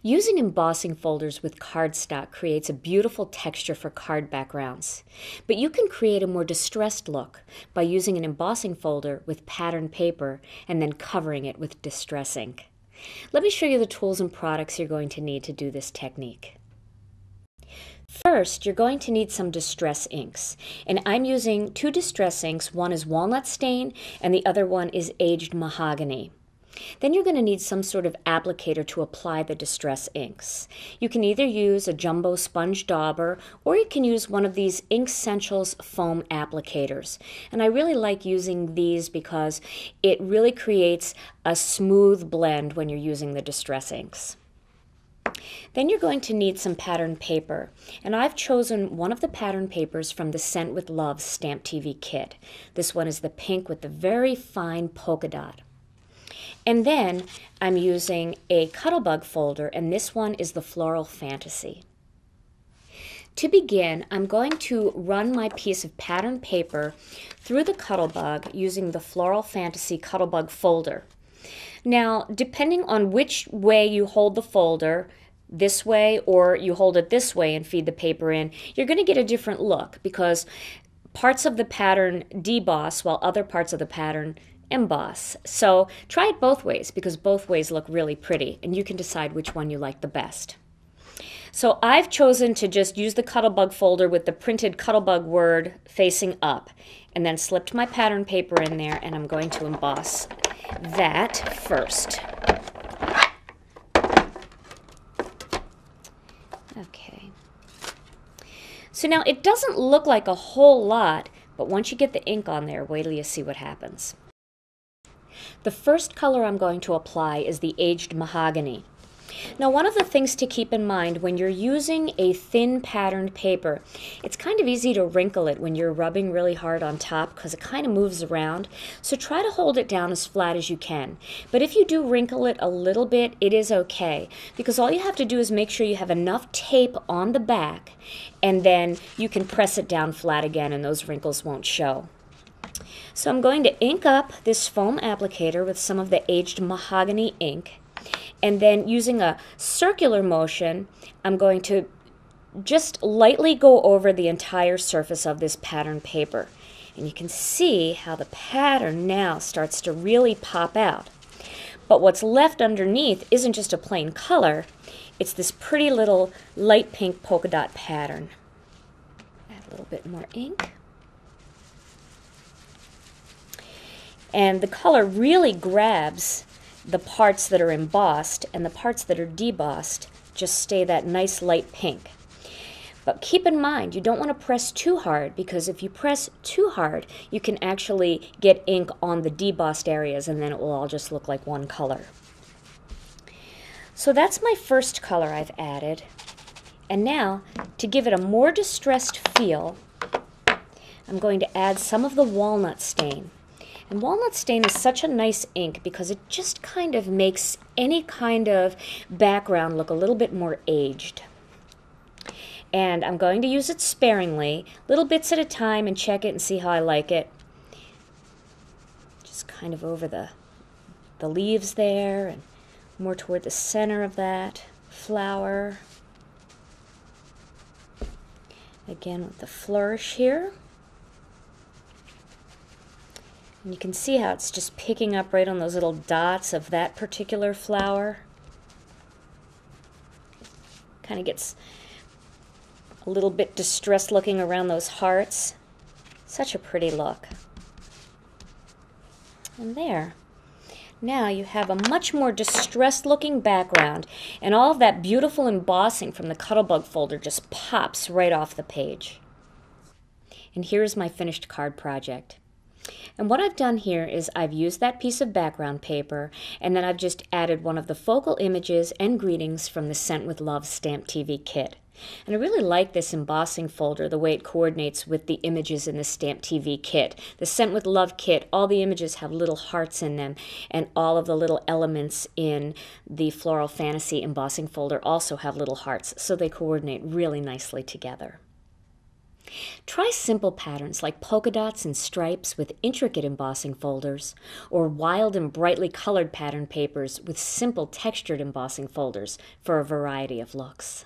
Using embossing folders with cardstock creates a beautiful texture for card backgrounds, but you can create a more distressed look by using an embossing folder with patterned paper and then covering it with distress ink. Let me show you the tools and products you're going to need to do this technique. First, you're going to need some distress inks, and I'm using two distress inks. One is Walnut Stain and the other one is Aged Mahogany. Then you're going to need some sort of applicator to apply the distress inks. You can either use a jumbo sponge dauber or you can use one of these Inkessentials foam applicators. And I really like using these because it really creates a smooth blend when you're using the distress inks. Then you're going to need some patterned paper, and I've chosen one of the patterned papers from the Scent with Love Stamp TV kit. This one is the pink with the very fine polka dot. And then I'm using a Cuttlebug folder, and this one is the Floral Fantasy. To begin, I'm going to run my piece of patterned paper through the Cuttlebug using the Floral Fantasy Cuttlebug folder. Now, depending on which way you hold the folder, this way or you hold it this way and feed the paper in, you're going to get a different look because parts of the pattern deboss while other parts of the pattern emboss. So try it both ways because both ways look really pretty and you can decide which one you like the best. So I've chosen to just use the Cuttlebug folder with the printed Cuttlebug word facing up and then slipped my pattern paper in there, and I'm going to emboss that first. Okay. So now it doesn't look like a whole lot, but once you get the ink on there, wait till you see what happens. The first color I'm going to apply is the Aged Mahogany. Now, one of the things to keep in mind when you're using a thin patterned paper, it's kind of easy to wrinkle it when you're rubbing really hard on top because it kind of moves around. So try to hold it down as flat as you can. But if you do wrinkle it a little bit, it is okay because all you have to do is make sure you have enough tape on the back and then you can press it down flat again and those wrinkles won't show. So I'm going to ink up this foam applicator with some of the Aged Mahogany ink. And then using a circular motion, I'm going to just lightly go over the entire surface of this patterned paper. And you can see how the pattern now starts to really pop out. But what's left underneath isn't just a plain color, it's this pretty little light pink polka dot pattern. Add a little bit more ink. And the color really grabs the parts that are embossed, and the parts that are debossed just stay that nice light pink. But keep in mind, you don't want to press too hard because if you press too hard, you can actually get ink on the debossed areas and then it will all just look like one color. So that's my first color I've added. And now, to give it a more distressed feel, I'm going to add some of the Walnut Stain. And Walnut Stain is such a nice ink because it just kind of makes any kind of background look a little bit more aged. And I'm going to use it sparingly, little bits at a time, and check it and see how I like it. Just kind of over the leaves there and more toward the center of that flower. Again with the flourish here. And you can see how it's just picking up right on those little dots of that particular flower. Kind of gets a little bit distressed looking around those hearts. Such a pretty look. And there. Now you have a much more distressed looking background, and all of that beautiful embossing from the Cuttlebug folder just pops right off the page. And here's my finished card project. And what I've done here is I've used that piece of background paper, and then I've just added one of the focal images and greetings from the Scent with Love Stamp TV kit. And I really like this embossing folder, the way it coordinates with the images in the Stamp TV kit. The Scent with Love kit, all the images have little hearts in them, and all of the little elements in the Floral Fantasy embossing folder also have little hearts, so they coordinate really nicely together. Try simple patterns like polka dots and stripes with intricate embossing folders, or wild and brightly colored pattern papers with simple textured embossing folders for a variety of looks.